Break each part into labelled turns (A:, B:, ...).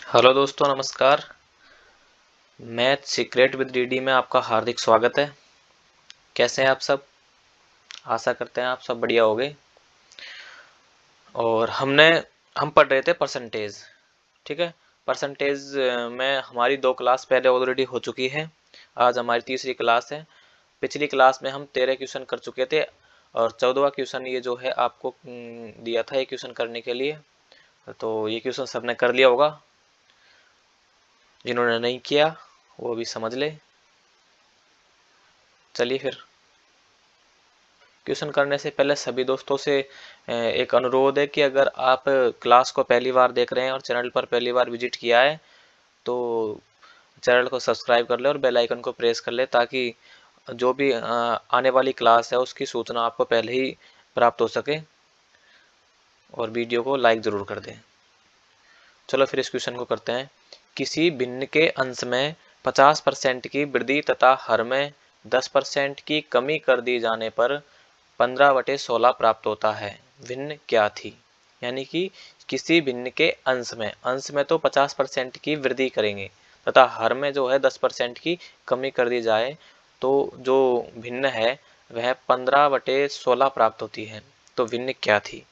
A: Hello दोस्तों, नमस्कार। Math secret with DD में आपका हार्दिक स्वागत है। कैसे हैं आप सब? आशा करते हैं आप सब बढ़िया होंगे। और हम पढ़ रहे थे परसेंटेज। ठीक है। परसेंटेज में हमारी 2 क्लास पहले ऑलरेडी हो चुकी है। आज हमारी तीसरी क्लास है। पिछली क्लास में हम 13 क्वेश्चन कर चुके थे और 14वां क्वेश्चन ये जो है आपको दिया था ये क्वेश्चन करने के लिए। तो ये क्वेश्चन सबने कर लिया होगा। जिन्होंने नहीं किया वो भी समझ ले। चलिए फिर क्वेश्चन करने से पहले सभी दोस्तों से एक अनुरोध है कि अगर आप क्लास को पहली बार देख रहे हैं और चैनल पर पहली बार विजिट किया है तो चैनल को सब्सक्राइब कर ले और बेल आइकन को प्रेस कर ले, ताकि जो भी आने वाली क्लास है उसकी सूचना आपको पहले ही प्राप्त हो सके। और वीडियो को लाइक ज़रूर कर दें। चलो फिर इस क्वेश्चन को करते हैं। किसी भिन्न के अंश में 50% की वृद्धि तथा हर में 10% की कमी कर दी जाने पर 15/16 प्राप्त होता है। भिन्न क्या थी? यानी कि किसी भिन्न के अंश में तो 50% की वृद्धि करेंगे तथा हर में जो है 10% की कमी कर दी जाए तो जो भिन्न है वह 15/16 प्राप्त होती है। तो भिन्न क्या थी?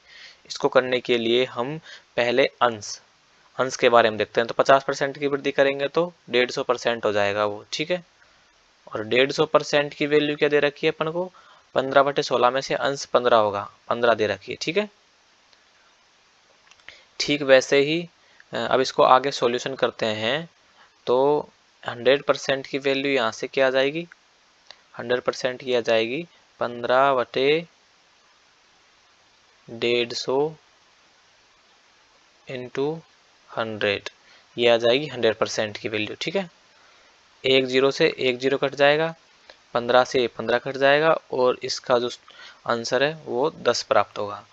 A: इसको करने के लिए हम पहले अंश के बारे में देखते हैं। तो 50% की वृद्धि करेंगे तो 150% हो जाएगा वो। ठीक है। और 150% की वैल्यू क्या दे रखी है अपन को? 15/16 में से अंश 15 होगा, 15 दे रखी है। ठीक है। ठीक वैसे ही अब इसको आगे सॉल्यूशन करते हैं। तो 100% की वैल्यू यहाँ से क्या आ जाएगी? 100% की आ जाएगी 15/150 इंटू 100। ये आ जाएगी 100% की वैल्यू। ठीक है। एक जीरो से एक जीरो कट जाएगा, 15 से 15 कट जाएगा और इसका जो आंसर है वो 10 प्राप्त होगा।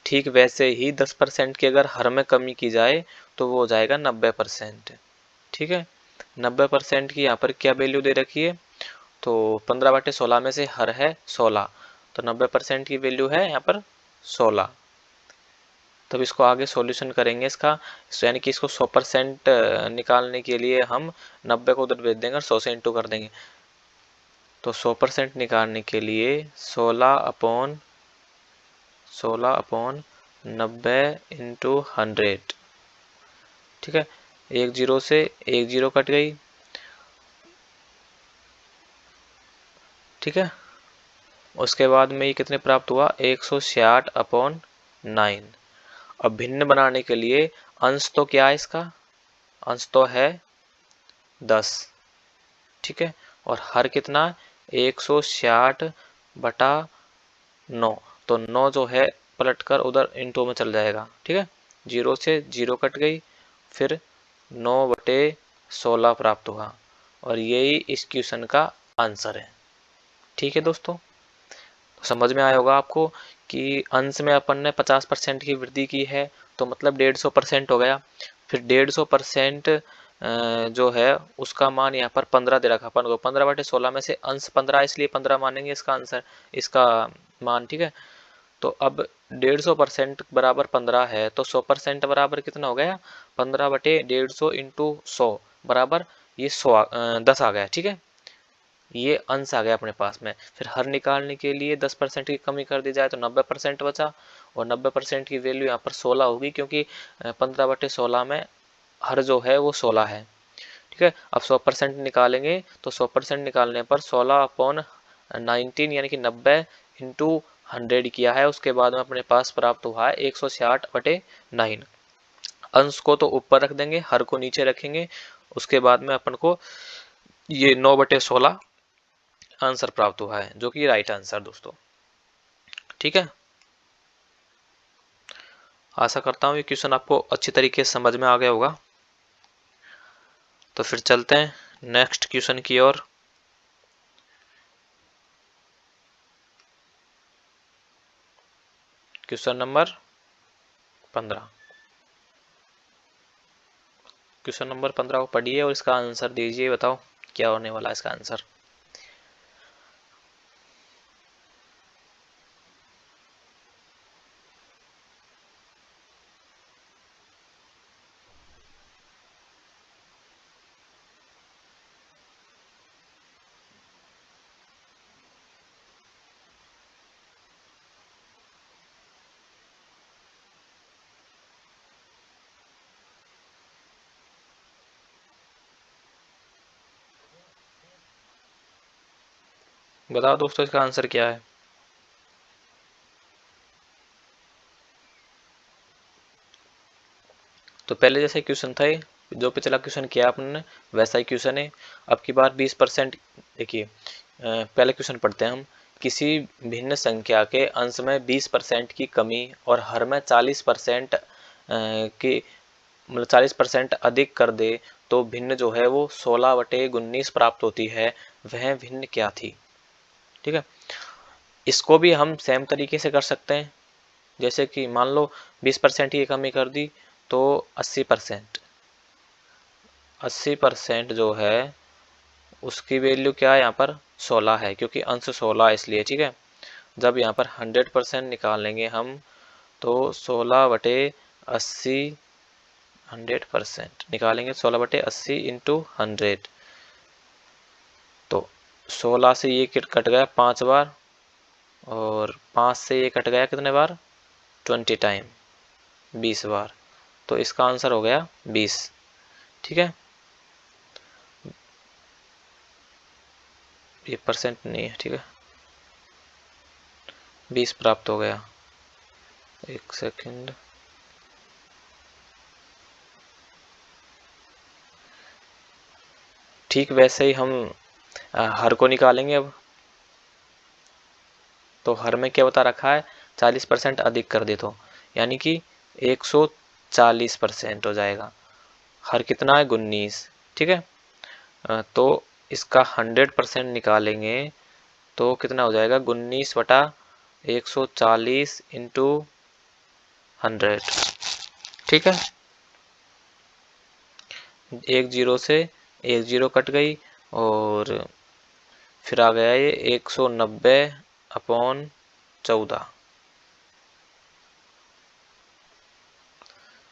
A: ठीक वैसे ही 10% की अगर हर में कमी की जाए तो वो हो जाएगा 90%। ठीक है। 90% की यहाँ पर क्या वैल्यू दे रखी है? तो 15/16 में से हर है 16, तो 90% की वैल्यू है यहाँ पर 16। तब इसको आगे सॉल्यूशन करेंगे इसका। यानी कि इसको 100% निकालने के लिए हम 90 को उधर भेज देंगे और 100 से इंटू कर देंगे। तो 100% निकालने के लिए 16/90 इंटू 100। ठीक है। एक जीरो से एक जीरो कट गई। ठीक है। उसके बाद में ये कितने प्राप्त हुआ? 160/9। अब भिन्न बनाने के लिए अंश तो क्या है इसका? अंश तो है 10। ठीक है। और हर कितना? 160/9। तो 9 जो है पलट कर उधर इंटू में चल जाएगा। ठीक है। जीरो से जीरो कट गई, फिर 9/16 प्राप्त हुआ और यही इस क्वेश्चन का आंसर है। ठीक है दोस्तों, तो समझ में आया होगा आपको कि अंश में अपन ने 50% की वृद्धि की है तो मतलब 150% हो गया। फिर 150% जो है उसका मान यहाँ पर 15 दे रखा अपन को। 15/16 में से अंश 15 इसलिए 15 मानेंगे इसका आंसर, इसका मान। ठीक है। तो अब 150% बराबर 15 है तो 100% बराबर कितना हो गया? 15/150 इंटू 100 बराबर ये 10 आ गया। ठीक है। ये अंश आ गया अपने पास में। फिर हर निकालने के लिए 10% की कमी कर दी जाए तो 90% बचा और 90% की वैल्यू यहाँ पर 16 होगी, क्योंकि 15/16 में हर जो है वो 16 है। ठीक है। अब 100% निकालेंगे तो 100% निकालने पर 16/19 यानी कि 90 इंटू 100 किया है। उसके बाद में अपने पास प्राप्त हुआ है 160/9। अंश को तो ऊपर रख देंगे, हर को नीचे रखेंगे। उसके बाद में अपन को ये 9/16 आंसर प्राप्त हुआ है, जो कि राइट आंसर दोस्तों। ठीक है। आशा करता हूँ ये क्वेश्चन आपको अच्छी तरीके से समझ में आ गया होगा। तो फिर चलते हैं नेक्स्ट क्वेश्चन की ओर। Question number 15। क्वेश्चन नंबर 15 को पढ़िए और इसका आंसर दीजिए। बताओ क्या होने वाला है इसका आंसर। बताओ दोस्तों इसका आंसर क्या है। तो पहले जैसे क्वेश्चन था, जो पिछला क्वेश्चन किया आपने वैसा ही क्वेश्चन है। अब की बार 20%। देखिए पहले क्वेश्चन पढ़ते हैं हम। किसी भिन्न संख्या के अंश में 20% की कमी और हर में 40% की मतलब 40% अधिक कर दे तो भिन्न जो है वो 16/19 प्राप्त होती है। वह भिन्न क्या थी। ठीक है, इसको भी हम सेम तरीके से कर सकते हैं। जैसे कि मान लो 20% की कमी कर दी तो 80%। 80% जो है उसकी वैल्यू क्या है, यहाँ पर 16 है क्योंकि अंश 16 इसलिए। ठीक है, जब यहाँ पर 100% निकालेंगे हम तो 16/80 100% निकालेंगे। 16/80 इंटू 100 तो 16 से ये कट गया 5 बार और 5 से ये कट गया कितने बार 20 टाइम 20 बार। तो इसका आंसर हो गया 20। ठीक है, ये परसेंट नहीं है। ठीक है, 20 प्राप्त हो गया। एक सेकंड, ठीक वैसे ही हम हर को निकालेंगे अब। तो हर में क्या बता रखा है 40% अधिक कर दे तो यानी कि 140% हो जाएगा। हर कितना है 19। ठीक है, तो इसका 100% निकालेंगे तो कितना हो जाएगा 19/140 इंटू 100। ठीक है, एक जीरो से एक जीरो कट गई और फिर आ गया ये 190/14।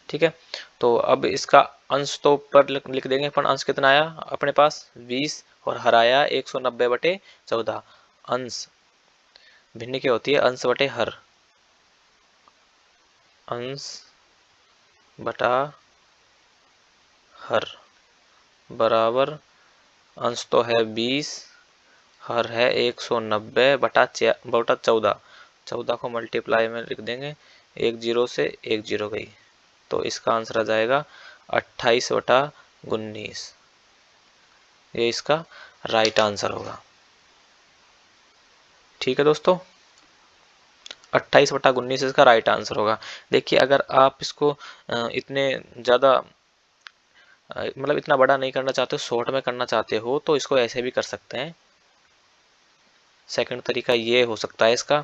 A: ठीक है, तो अब इसका अंश तो ऊपर लिख देंगे अपन। अंश कितना आया अपने पास 20 और हर आया 190/14। अंश भिन्न क्या होती है अंश बटे हर। अंश बटा हर बराबर अंश तो है 20, हर है 190/14। 14 को मल्टीप्लाई में लिख देंगे। एक जीरो से एक जीरो गई तो इसका आंसर आ जाएगा 28/19। ये इसका राइट आंसर होगा। ठीक है दोस्तों, 28/19 इसका राइट आंसर होगा। देखिए अगर आप इसको इतने ज़्यादा मतलब इतना बड़ा नहीं करना चाहते हो, शॉर्ट में करना चाहते हो तो इसको ऐसे भी कर सकते हैं। सेकंड तरीका ये हो सकता है इसका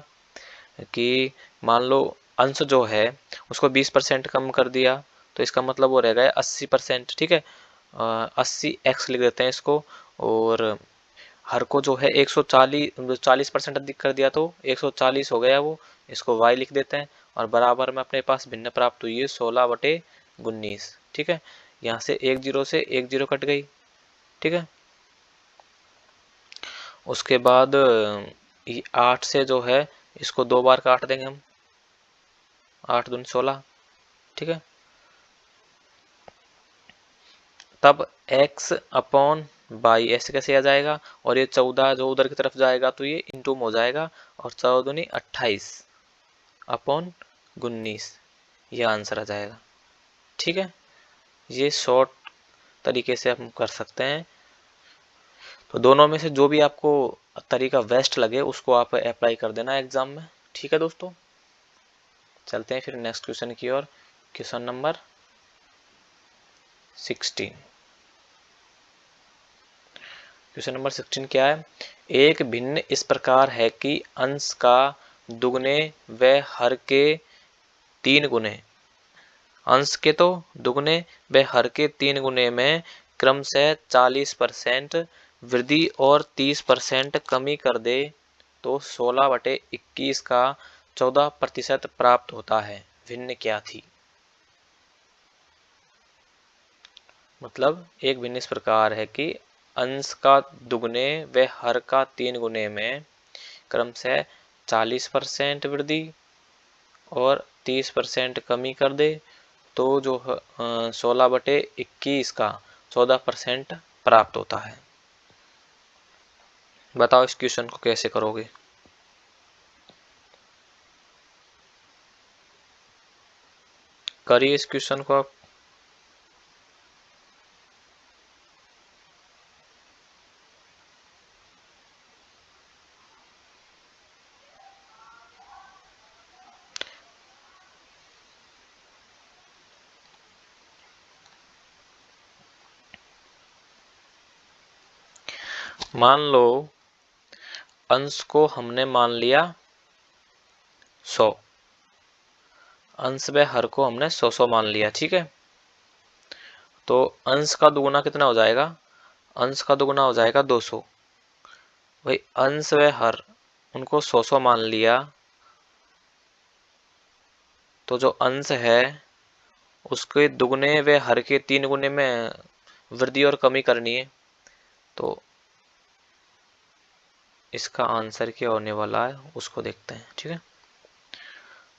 A: कि मान लो अंश जो है उसको 20% कम कर दिया तो इसका मतलब वो रह गया 80%। ठीक है, 80x लिख देते हैं इसको। और हर को जो है 40% अधिक कर दिया तो 140 हो गया वो, इसको y लिख देते हैं। और बराबर में अपने पास भिन्न प्राप्त हुई है 16/19। ठीक है, यहाँ से एक जीरो से एक जीरो कट गई। ठीक है, उसके बाद 8 से जो है इसको 2 बार काट देंगे हम, 8 दूनी 16। ठीक है, तब x/22 ऐसे कैसे आ जाएगा और ये 14 जो उधर की तरफ जाएगा तो ये इंटू में हो जाएगा और 14 दूनी 28/19 ये आंसर आ जाएगा। ठीक है, ये शॉर्ट तरीके से हम कर सकते हैं। तो दोनों में से जो भी आपको तरीका बेस्ट लगे उसको आप अप्लाई कर देना एग्जाम में। ठीक है दोस्तों, चलते हैं फिर नेक्स्ट क्वेश्चन की ओर। Question number 16। क्वेश्चन नंबर 16 क्या है। एक भिन्न इस प्रकार है कि अंश का दुगने व हर के 3 गुने, अंश के तो दुगने व हर के 3 गुने में क्रमशः 40% वृद्धि और 30% कमी कर दे तो 16/21 का 14% प्राप्त होता है। भिन्न क्या थी। मतलब एक भिन्न इस प्रकार है कि अंश का दुगने व हर का 3 गुने में क्रमशः 40% वृद्धि और 30% कमी कर दे तो जो 16/21 का 14% प्राप्त होता है। बताओ इस क्वेश्चन को कैसे करोगे। करिए इस क्वेश्चन को आप। मान लो अंश को हमने मान लिया 100, अंश व हर को हमने 100 मान लिया, ठीक है। तो अंश का दुगुना कितना हो जाएगा, अंश का दुगुना हो जाएगा 200। भाई अंश व हर उनको 100 मान लिया, तो जो अंश है उसके दुगने व हर के 3 गुने में वृद्धि और कमी करनी है। तो इसका आंसर क्या होने वाला है उसको देखते हैं, ठीक है।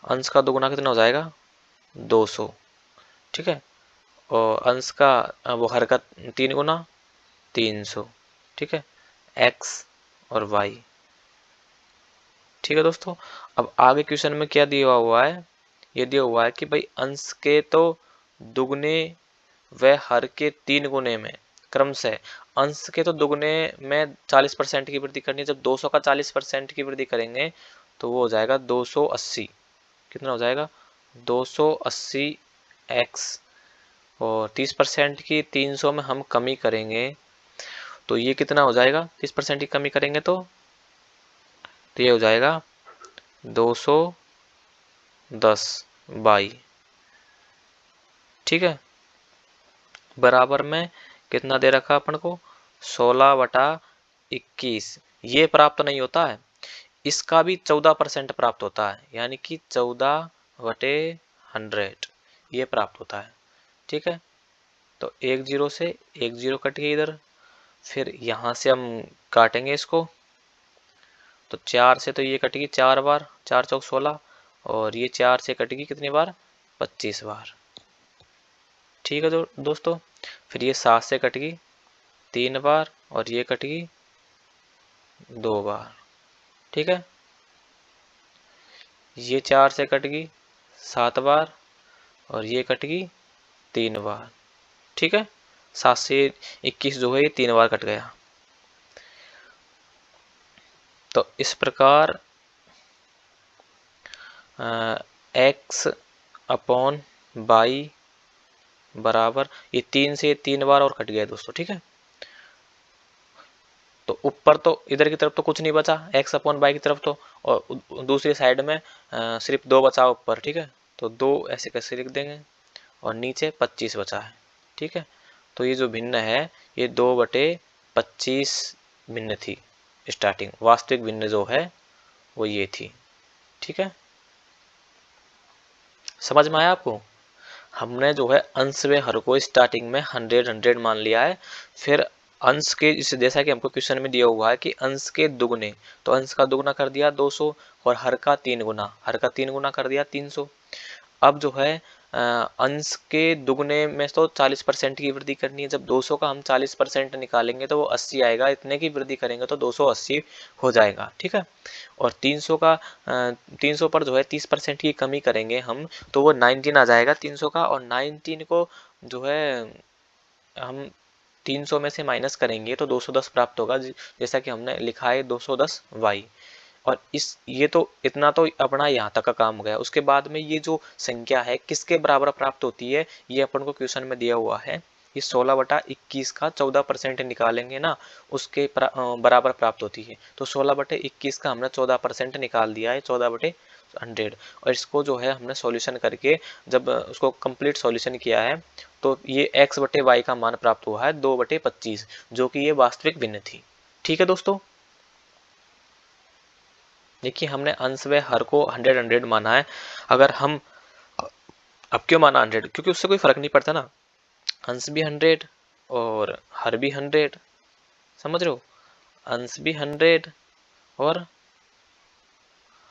A: अंश का दुगुना कितना हो जाएगा 200, ठीक है। और अंश का वो हर का 3 गुना 300, ठीक है। x और y, ठीक है दोस्तों। अब आगे क्वेश्चन में क्या दिया हुआ है, ये दिया हुआ है कि भाई अंश के तो दुगने व हर के 3 गुने में क्रमशः अंश के तो दुगने में 40% की वृद्धि करनी है। जब 200 का 40% की वृद्धि करेंगे तो वो हो जाएगा 280। कितना हो जाएगा 280 x, और 30% की 300 में हम कमी करेंगे तो ये कितना हो जाएगा, 30% की कमी करेंगे तो ये हो जाएगा 210 बाई, ठीक है। बराबर में कितना दे रखा अपन को 16/21। ये प्राप्त नहीं होता है, इसका भी 14% प्राप्त होता है, यानी कि 14/100 ये प्राप्त होता है, ठीक है। तो एक जीरो से एक जीरो कट गया इधर, फिर यहाँ से हम काटेंगे इसको, तो 4 से तो ये कटेगी 4 बार, 4 चौक 16, और ये 4 से कटेगी कितनी बार 25 बार, ठीक है दोस्तों। फिर ये 7 से कटेगी 3 बार, और ये कटेगी 2 बार, ठीक है। ये 4 से कटेगी 7 बार, और ये कटेगी 3 बार, ठीक है। 7 से 21 जो है ये 3 बार कट गया। तो इस प्रकार x अपॉन बाई बराबर, ये 3 से 3 बार और कट गया दोस्तों, ठीक है। तो ऊपर तो इधर की तरफ तो कुछ नहीं बचा x अपॉन बाई की तरफ तो, और दूसरी साइड में सिर्फ 2 बचा ऊपर, ठीक है। तो 2 ऐसे कैसे लिख देंगे, और नीचे 25 बचा है, ठीक है। तो ये जो भिन्न है ये 2/25 भिन्न थी स्टार्टिंग, वास्तविक भिन्न जो है वो ये थी, ठीक है। समझ में आया आपको। हमने जो है अंश व हर को स्टार्टिंग में 100 मान लिया है, फिर अंश के जैसा कि हमको क्वेश्चन में दिया हुआ है कि अंश के दुगने, तो अंश का दुगना कर दिया 200, और हर का 3 गुना, हर का 3 गुना कर दिया 300। अब जो है अंश के दुगने में तो 40% की वृद्धि करनी है। जब 200 का हम 40% निकालेंगे तो वो 80 आएगा, इतने की वृद्धि करेंगे तो 280 हो जाएगा, ठीक है। और 300 का 300 पर जो है 30% की कमी करेंगे हम तो वो 19 आ जाएगा 300 का, और 19 को जो है हम 300 में से माइनस करेंगे तो 210 प्राप्त होगा, जैसा कि हमने लिखा है 210 वाई। और इस ये तो इतना तो अपना यहाँ तक का काम हो गया। उसके बाद में ये जो संख्या है किसके बराबर प्राप्त होती है, ये अपन को क्वेश्चन में दिया हुआ है। ये 16/21 का 14% निकालेंगे ना, उसके बराबर प्राप्त होती है। तो 16/21 का हमने 14% निकाल दिया है, 14/100। और इसको जो है हमने सॉल्यूशन करके जब उसको कंप्लीट सॉल्यूशन किया है तो ये x/y का मान प्राप्त हुआ है 2/25, जो कि ये वास्तविक भिन्न थी, ठीक है दोस्तों। देखिए हमने अंश व हर को 100 माना है। अगर हम अब क्यों माना 100, क्योंकि उससे कोई फर्क नहीं पड़ता ना, अंश भी 100 और हर भी 100, समझ रहे हो। अंश भी 100 और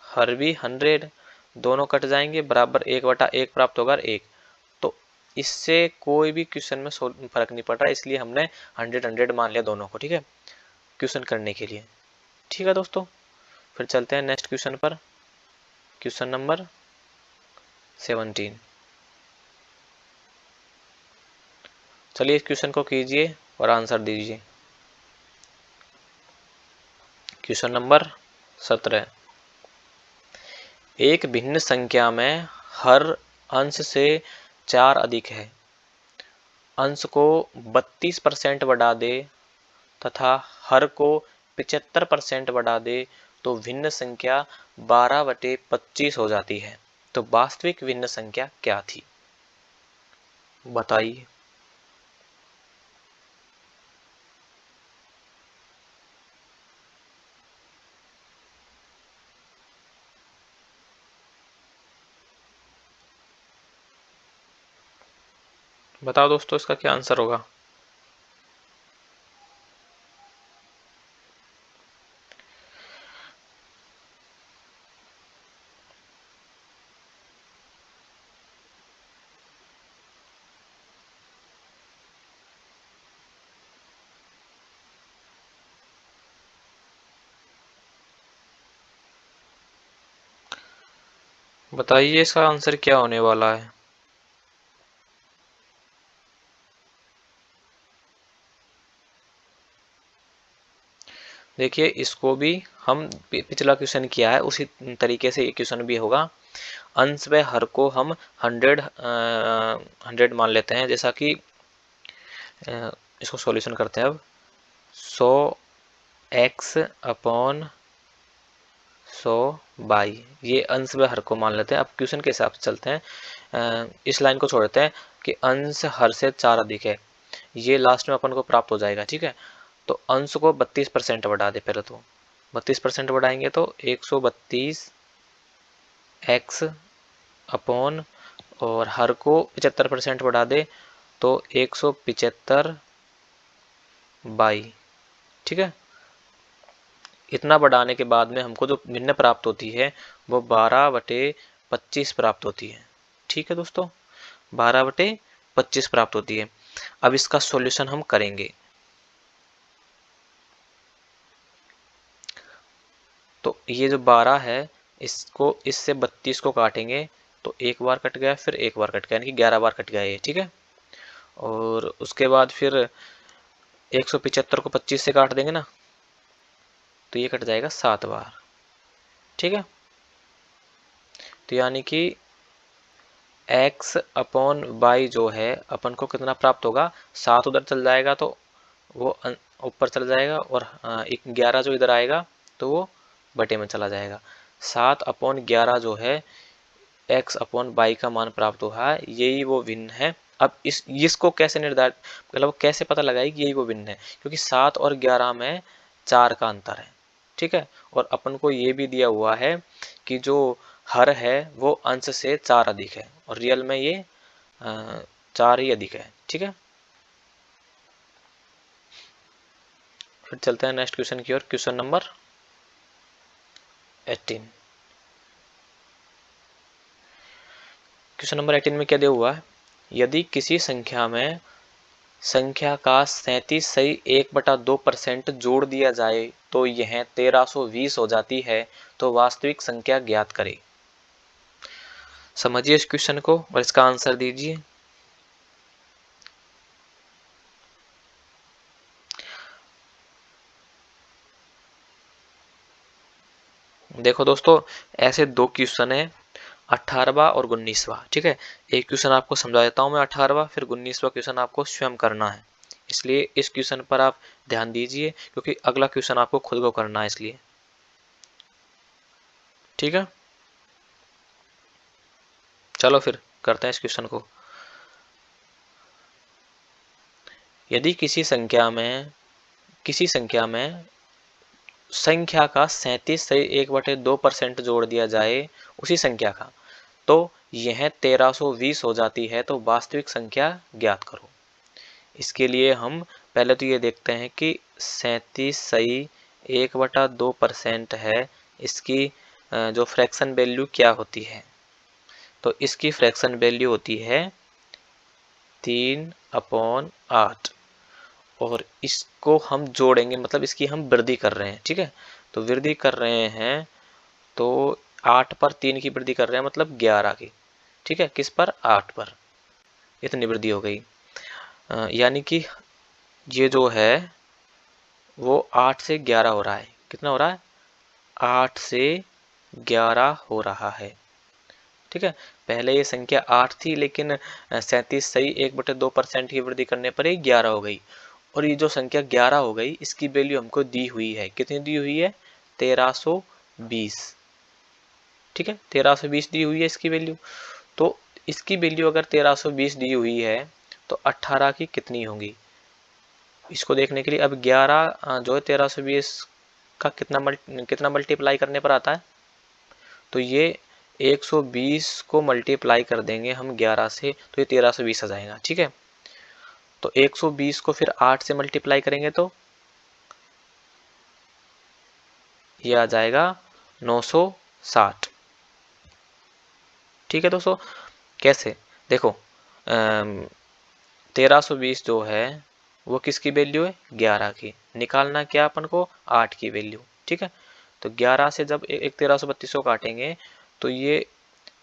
A: हर भी 100, दोनों कट जाएंगे, बराबर 1/1 प्राप्त होगा 1। तो इससे कोई भी क्वेश्चन में फर्क नहीं पड़ रहा, इसलिए हमने 100 मान लिया दोनों को, ठीक है, क्वेश्चन करने के लिए। ठीक है दोस्तों, फिर चलते हैं नेक्स्ट क्वेश्चन पर। Question number 17। चलिए इस क्वेश्चन को कीजिए और आंसर दीजिए। Question number 17। एक भिन्न संख्या में हर अंश से 4 अधिक है, अंश को 32% बढ़ा दे तथा हर को 75% बढ़ा दे तो भिन्न संख्या 12/25 हो जाती है। तो वास्तविक भिन्न संख्या क्या थी, बताइए। बताओ दोस्तों, इसका क्या आंसर होगा। बताइए इसका आंसर क्या होने वाला है। देखिए इसको भी हम पिछला क्वेश्चन किया है उसी तरीके से ये क्वेश्चन भी होगा। अंश व हर को हम 100 मान लेते हैं, जैसा कि इसको सॉल्यूशन करते हैं अब। 100x/100y, ये अंश व हर को मान लेते हैं। अब क्वेश्चन के हिसाब से चलते हैं। इस लाइन को छोड़ देते हैं कि अंश हर से 4 अधिक है, ये लास्ट में अपन को प्राप्त हो जाएगा। ठीक है, तो अंश को 32% बढ़ा दे। पहले तो 32% बढ़ाएंगे तो 132x अपॉन, और हर को 75% बढ़ा दे तो 175/। ठीक है, इतना बढ़ाने के बाद में हमको जो भिन्न प्राप्त होती है वो 12/25 प्राप्त होती है। ठीक है दोस्तों, 12/25 प्राप्त होती है। अब इसका सॉल्यूशन हम करेंगे। तो ये जो 12 है, इसको इससे 32 को काटेंगे तो एक बार कट गया, फिर एक बार कट गया, यानी कि 11 बार कट गया ये। ठीक है, और उसके बाद फिर 175 को 25 से काट देंगे ना, तो ये कट जाएगा 7 बार। ठीक है, तो यानी कि x/y जो है अपन को कितना प्राप्त होगा, 7 उधर चल जाएगा तो वो ऊपर चला जाएगा, और 11 जो इधर आएगा तो वो बटे में चला जाएगा। 7/11 जो है x/y का मान प्राप्त हुआ है, यही वो भिन्न है। अब इसको कैसे निर्धारित, मतलब कैसे पता लगाए कि यही वो भिन्न है, क्योंकि 7 और 11 में 4 का अंतर है। ठीक है, और अपन को ये भी दिया हुआ है कि जो हर है वो अंश से 4 अधिक है, और रियल में ये 4 ही अधिक है। ठीक है, फिर चलते हैं नेक्स्ट क्वेश्चन की ओर। Question number 18। क्वेश्चन नंबर 18 में क्या दिया हुआ है, यदि किसी संख्या में संख्या का 37.1/2% जोड़ दिया जाए तो यह 1320 हो जाती है, तो वास्तविक संख्या ज्ञात करें। समझिए इस क्वेश्चन को और इसका आंसर दीजिए। देखो दोस्तों, ऐसे दो क्वेश्चन है, 18वां और 19वां। ठीक है, एक क्वेश्चन आपको समझा देता हूं मैं 18वां, फिर 19वां क्वेश्चन आपको स्वयं करना है। इसलिए इस क्वेश्चन पर आप ध्यान दीजिए, क्योंकि अगला क्वेश्चन आपको खुद को करना है इसलिए। ठीक है, चलो फिर करते हैं इस क्वेश्चन को। यदि किसी संख्या में संख्या का 37.1/2% जोड़ दिया जाए उसी संख्या का, तो यह 1320 हो जाती है, तो वास्तविक संख्या ज्ञात करो। इसके लिए हम पहले तो ये देखते हैं कि 37.1/2% है, इसकी जो फ्रैक्शन वैल्यू क्या होती है, तो इसकी फ्रैक्शन वैल्यू होती है 3/8, और इसको हम जोड़ेंगे, मतलब इसकी हम वृद्धि कर रहे हैं। ठीक है, तो वृद्धि कर रहे हैं तो 8 पर 3 की वृद्धि कर रहे हैं, मतलब 11 की। ठीक है, किस पर? 8 पर। इतनी वृद्धि हो गई। यानी कि ये जो है वो 8 से 11 हो रहा है। कितना हो रहा है? 8 से 11 हो रहा है। ठीक है, पहले ये संख्या 8 थी, लेकिन 37 सही 1/2% की वृद्धि करने पर ही 11 हो गई। और ये जो संख्या 11 हो गई, इसकी वैल्यू हमको दी हुई है। कितनी दी हुई है? 1320। ठीक है, 1320 दी हुई है इसकी वैल्यू। तो इसकी वैल्यू अगर 1320 दी हुई है तो 18 की कितनी होगी, इसको देखने के लिए अब 11 जो है 1320 का कितना मल्टीप्लाई करने पर आता है, तो ये 120 को मल्टीप्लाई कर देंगे हम 11 से, तो ये 1320 आ जाएगा। ठीक है, तो 120 को फिर 8 से मल्टीप्लाई करेंगे तो ये आ जाएगा 960। ठीक है दोस्तों, कैसे? देखो 1320 जो है वो किसकी वैल्यू है? 11 की। निकालना क्या अपन को? 8 की वैल्यू। ठीक है, तो 11 से जब एक 1332 को काटेंगे तो ये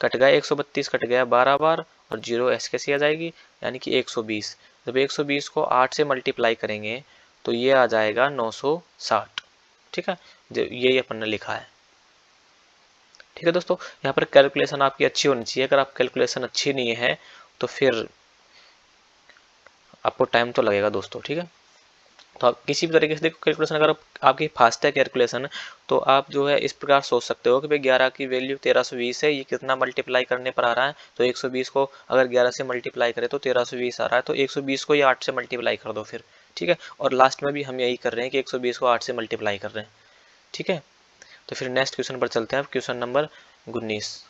A: कट गया, 132 कट गया 12 बार, और 0 ऐसे कैसे आ जाएगी, यानी कि 120। जब 120 को 8 से मल्टीप्लाई करेंगे तो ये आ जाएगा 960। ठीक है, यही अपन ने लिखा है। ठीक है दोस्तों, यहाँ पर कैलकुलेशन आपकी अच्छी होनी चाहिए। अगर आप कैलकुलेशन अच्छी नहीं है तो फिर आपको टाइम तो लगेगा दोस्तों। ठीक है, तो आप किसी भी तरीके से देखो कैलकुलेशन, अगर आपकी फास्ट है कैलकुलेशन, तो आप जो है इस प्रकार सोच सकते हो कि भाई 11 की वैल्यू 1320 है, ये कितना मल्टीप्लाई करने पर आ रहा है, तो 120 को अगर 11 से मल्टीप्लाई करें तो 1320 आ रहा है, तो 120 को ये 8 से मल्टीप्लाई कर दो फिर। ठीक है, और लास्ट में भी हम यही कर रहे हैं कि 120 को 8 से मल्टीप्लाई कर रहे हैं। ठीक है, तो फिर नेक्स्ट क्वेश्चन पर चलते हैं। Question number 19।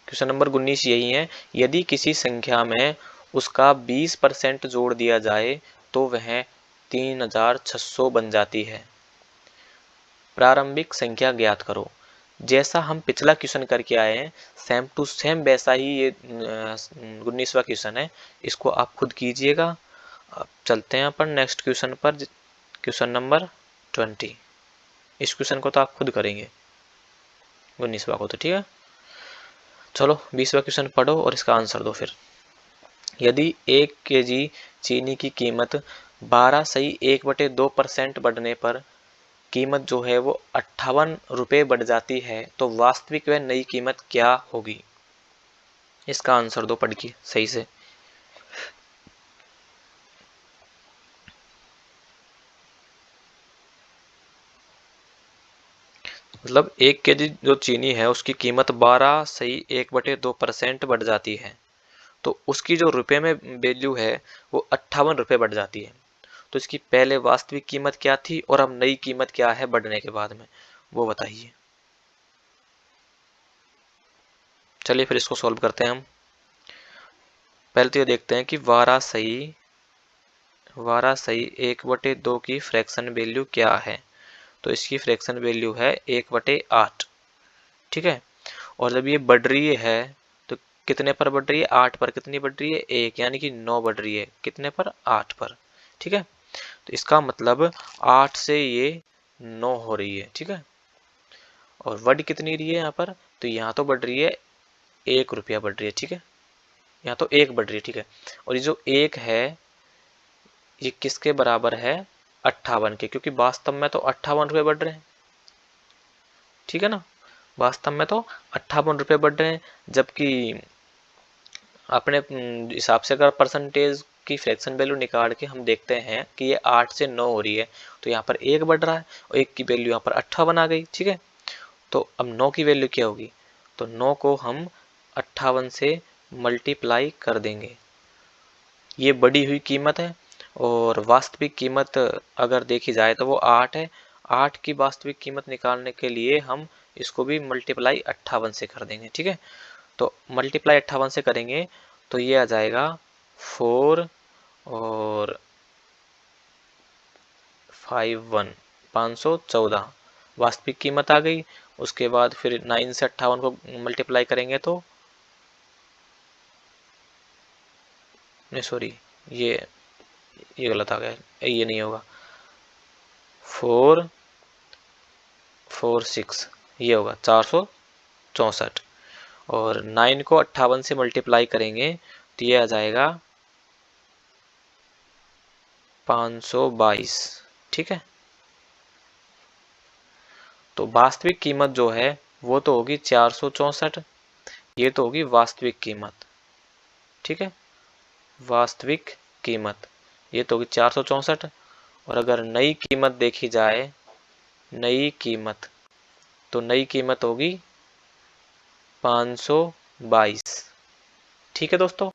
A: क्वेश्चन नंबर 19 यही है, यदि किसी संख्या में उसका 20% जोड़ दिया जाए तो वह 3600 बन जाती है। प्रारंभिक संख्या ज्ञात करो। जैसा हम पिछला क्वेश्चन करके आए हैं, सेम टू सेम वैसा ही ये 19वां क्वेश्चन है। इसको आप खुद कीजिएगा। अब चलते हैं अपन नेक्स्ट क्वेश्चन पर, क्वेश्चन नंबर 20। इस क्वेश्चन को तो आप खुद करेंगे, 19वां को तो। ठीक है, चलो 20वां क्वेश्चन पढ़ो और इसका आंसर दो फिर। यदि 1 kg चीनी की कीमत 12 सही 1/2% बढ़ने पर कीमत जो है वो 58 रुपये बढ़ जाती है, तो वास्तविक व नई कीमत क्या होगी? इसका आंसर दो पढ़ के सही से। मतलब 1 kg जो चीनी है उसकी कीमत 12 सही 1/2% बढ़ जाती है, तो उसकी जो रुपए में वैल्यू है वो 58 रुपये बढ़ जाती है। तो इसकी पहले वास्तविक कीमत क्या थी और अब नई कीमत क्या है बढ़ने के बाद में, वो बताइए। चलिए फिर इसको सॉल्व करते हैं हम। पहले तो ये देखते हैं कि 1/2 की फ्रैक्शन वैल्यू क्या है। तो इसकी फ्रैक्शन वैल्यू है 1/8। ठीक है, और जब ये बढ़ रही है तो कितने पर बढ़ रही है? 8 पर। कितनी बढ़ रही है? 1, यानी कि 9 बढ़ रही है। कितने पर? 8 पर। ठीक है, तो इसका मतलब 8 से ये 9 हो रही है। ठीक है, और वर्ड कितनी रही है यहाँ पर? तो यहाँ तो बढ़ रही है 1 रुपया बढ़ रही है। ठीक है, यहाँ तो 1 बढ़ रही है। ठीक है, और ये जो 1 है ये किसके बराबर है? 58 के, क्योंकि वास्तव में तो 58 रुपये बढ़ रहे हैं। ठीक है ना, वास्तव में तो 58 रुपये बढ़ रहे हैं, जबकि अपने हिसाब से अगर परसेंटेज की फ्रैक्शन वैल्यू निकाल के हम देखते हैं कि ये 8 से 9 हो रही है, तो यहाँ पर 1 बढ़ रहा है और 1 की वैल्यू यहाँ पर 58 आ गई। ठीक है, तो अब 9 की वैल्यू क्या होगी? तो 9 को हम 58 से मल्टीप्लाई कर देंगे। ये बढ़ी हुई कीमत है, और वास्तविक कीमत अगर देखी जाए तो वो 8 है। 8 की वास्तविक कीमत निकालने के लिए हम इसको भी मल्टीप्लाई 58 से कर देंगे। ठीक है, तो मल्टीप्लाई 58 से करेंगे तो ये आ जाएगा 4 और 5 514 वास्तविक कीमत आ गई। उसके बाद फिर 9 से 58 को मल्टीप्लाई करेंगे तो नहीं, सॉरी, ये गलत आ गया, ये नहीं होगा। 446, ये होगा 464। और 9 को 58 से मल्टीप्लाई करेंगे तो ये आ जाएगा 522। ठीक है, तो वास्तविक कीमत जो है वो तो होगी 464, ये तो होगी वास्तविक कीमत। ठीक है, वास्तविक कीमत ये तो होगी 464। और अगर नई कीमत देखी जाए, नई कीमत, तो नई कीमत होगी 522। ठीक है दोस्तों,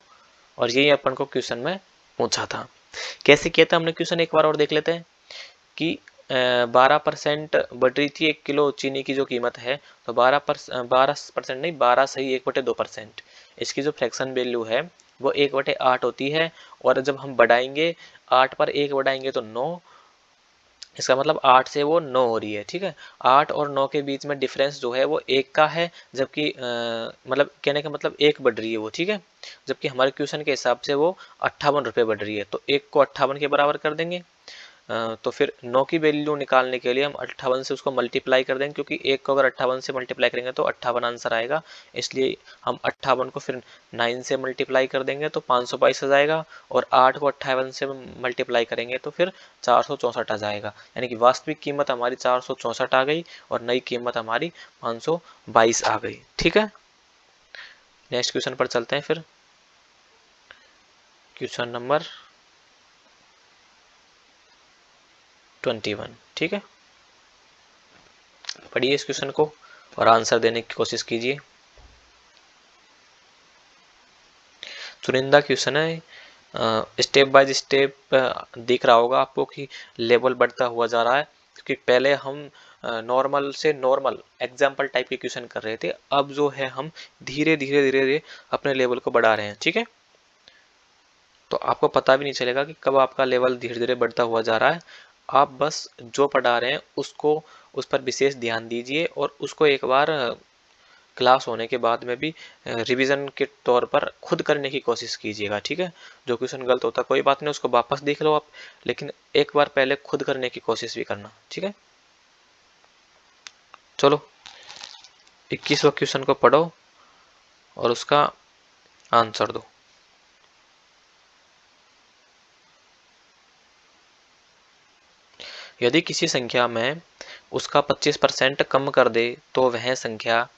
A: और यही अपन को क्वेश्चन में पूछा था। कैसे किया था हमने क्वेश्चन, एक बार और देख लेते हैं कि 12% बढ़ रही थी 1 किलो चीनी की जो कीमत है, तो 12% नहीं, 12 सही 1/2%। इसकी जो फ्रैक्शन वैल्यू है वो 1/8 होती है। और जब हम बढ़ाएंगे 8 पर 1 बढ़ाएंगे तो 9, इसका मतलब 8 से वो 9 हो रही है। ठीक है, 8 और 9 के बीच में डिफरेंस जो है वो 1 का है, जबकि मतलब कहने का मतलब 1 बढ़ रही है वो। ठीक है, जबकि हमारे क्वेश्चन के हिसाब से वो 58 रुपये बढ़ रही है, तो 1 को 58 के बराबर कर देंगे। तो फिर 9 की वैल्यू निकालने के लिए हम 58 से उसको मल्टीप्लाई कर देंगे, क्योंकि 1 को अगर 58 से मल्टीप्लाई करेंगे तो 58 आंसर आएगा। इसलिए हम 58 को फिर 9 से मल्टीप्लाई कर देंगे तो 522 आ जाएगा। और 8 को 58 से मल्टीप्लाई करेंगे तो फिर 464 आ जाएगा। यानी कि वास्तविक कीमत हमारी 464 आ गई और नई कीमत हमारी 522 आ गई। ठीक है, नेक्स्ट क्वेश्चन पर चलते हैं फिर। Question number 21। ठीक है, पढ़िए इस क्वेश्चन को और आंसर देने की कोशिश कीजिए। चुनिंदा क्वेश्चन है, स्टेप बाय स्टेप दिख रहा होगा आपको कि लेवल बढ़ता हुआ जा रहा है, क्योंकि पहले हम नॉर्मल से नॉर्मल एग्जाम्पल टाइप के क्वेश्चन कर रहे थे, अब जो है हम धीरे धीरे धीरे धीरे अपने लेवल को बढ़ा रहे हैं। ठीक है, तो आपको पता भी नहीं चलेगा कि कब आपका लेवल धीरे धीरे बढ़ता हुआ जा रहा है। आप बस जो पढ़ा रहे हैं उसको, उस पर विशेष ध्यान दीजिए और उसको एक बार क्लास होने के बाद में भी रिवीजन के तौर पर खुद करने की कोशिश कीजिएगा। ठीक है, जो क्वेश्चन गलत होता कोई बात नहीं, उसको वापस देख लो आप, लेकिन एक बार पहले खुद करने की कोशिश भी करना। ठीक है, चलो 21वां क्वेश्चन को पढ़ो और उसका आंसर दो। यदि किसी संख्या में उसका 25% कम कर दे तो वह संख्या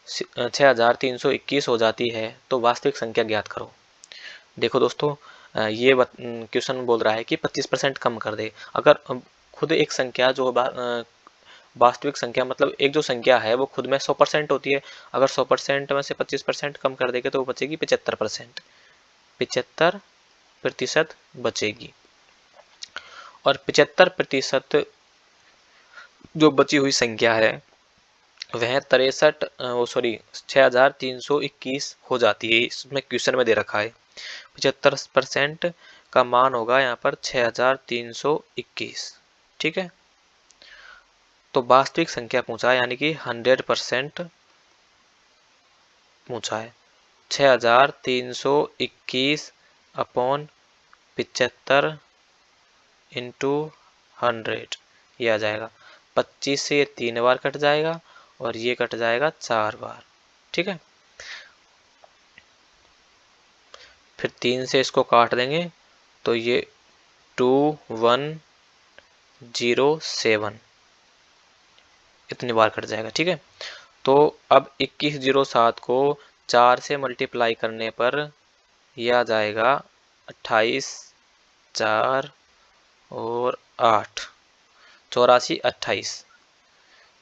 A: 6321 हो जाती है, तो वास्तविक संख्या ज्ञात करो। देखो दोस्तों, ये क्वेश्चन बोल रहा है कि 25% कम कर दे। अगर खुद एक संख्या जो वास्तविक संख्या, मतलब एक जो संख्या है वो खुद में 100% होती है, अगर 100% में से 25% कम कर देंगे तो वो बचेगी 75%। 75% बचेगी। और 75% जो बची हुई संख्या है वह 6321 हो जाती है। इसमें क्वेश्चन में दे रखा है 75% का मान होगा यहाँ पर 6321। ठीक है, तो वास्तविक संख्या पूछा है, यानी कि 100% पूछा है। 6321 अपॉन 75 इंटू 100, ये आ जाएगा 25 से ये 3 बार कट जाएगा और ये कट जाएगा 4 बार। ठीक है, फिर 3 से इसको काट देंगे तो ये 2107 इतनी बार कट जाएगा। ठीक है, तो अब 2107 को 4 से मल्टीप्लाई करने पर यह आ जाएगा 28, 4 और 8, 84, 28।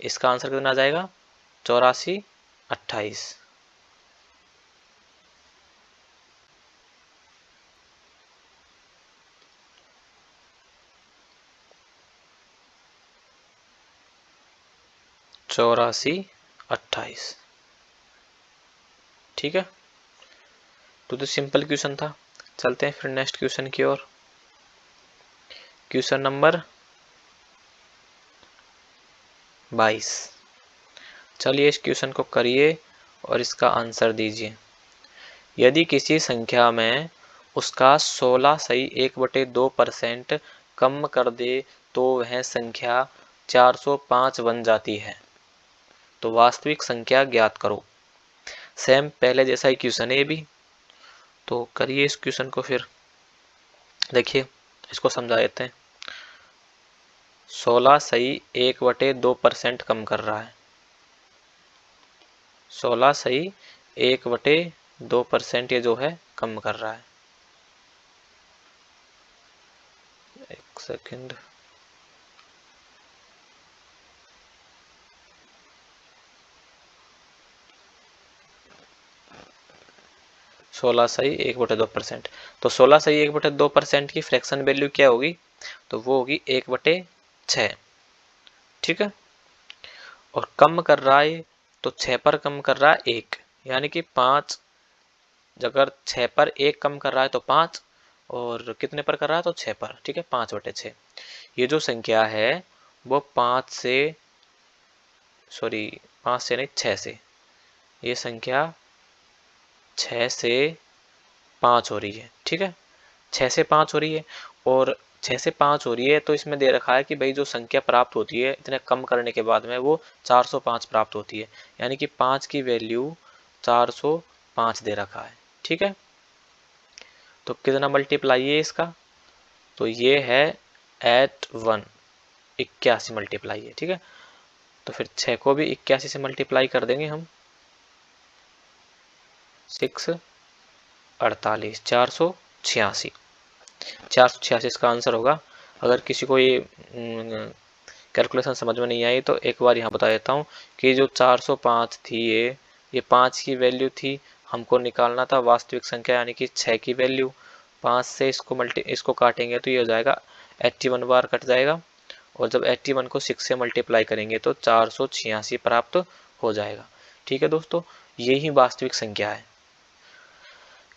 A: इसका आंसर कितना आ जाएगा? 84, 28। ठीक है, तो सिंपल क्वेश्चन था। चलते हैं फिर नेक्स्ट क्वेश्चन की ओर। Question number 22। चलिए इस क्वेश्चन को करिए और इसका आंसर दीजिए। यदि किसी संख्या में उसका 16 सही 1/2% कम कर दे तो वह संख्या 405 बन जाती है। तो वास्तविक संख्या ज्ञात करो। सेम पहले जैसा ही क्वेश्चन है ये भी, तो करिए इस क्वेश्चन को। फिर देखिए इसको समझा देते हैं। 16 सही 1/2% कम कर रहा है। 16 सही 1/2% ये जो है कम कर रहा है। एक सेकंड, सोलह सही 1/2%। तो 16 सही 1/2% की फ्रैक्शन वैल्यू क्या होगी? तो वो होगी 1/6। ठीक है। और कम कर रहा है तो 6 पर कम कर रहा है 1, यानी कि 5। अगर 6 पर 1 कम कर रहा है तो 5, और कितने पर कर रहा है तो 6 पर। ठीक है, 5/6। ये जो संख्या है वो 5 से, सॉरी 5 से नहीं 6 से, ये संख्या 6 से 5 हो रही है। ठीक है, 6 से 5 हो रही है, और 6 से 5 हो रही है तो इसमें दे रखा है कि भाई जो संख्या प्राप्त होती है इतने कम करने के बाद में वो 405 प्राप्त होती है, यानी कि 5 की वैल्यू 405 दे रखा है। ठीक है, तो कितना मल्टीप्लाई है इसका? तो ये है 81 मल्टीप्लाई है। ठीक है, तो फिर 6 को भी 81 से मल्टीप्लाई कर देंगे हम। 6 48 486 इसका आंसर होगा। अगर किसी को ये कैलकुलेशन समझ में नहीं आई तो एक बार यहाँ बता देता हूँ कि जो 405 थी ये 5 की वैल्यू थी, हमको निकालना था वास्तविक संख्या यानी कि 6 की वैल्यू। 5 से इसको काटेंगे तो ये हो जाएगा 81 बार कट जाएगा, और जब 81 को 6 से मल्टीप्लाई करेंगे तो 486 प्राप्त हो जाएगा। ठीक है दोस्तों, यही वास्तविक संख्या है।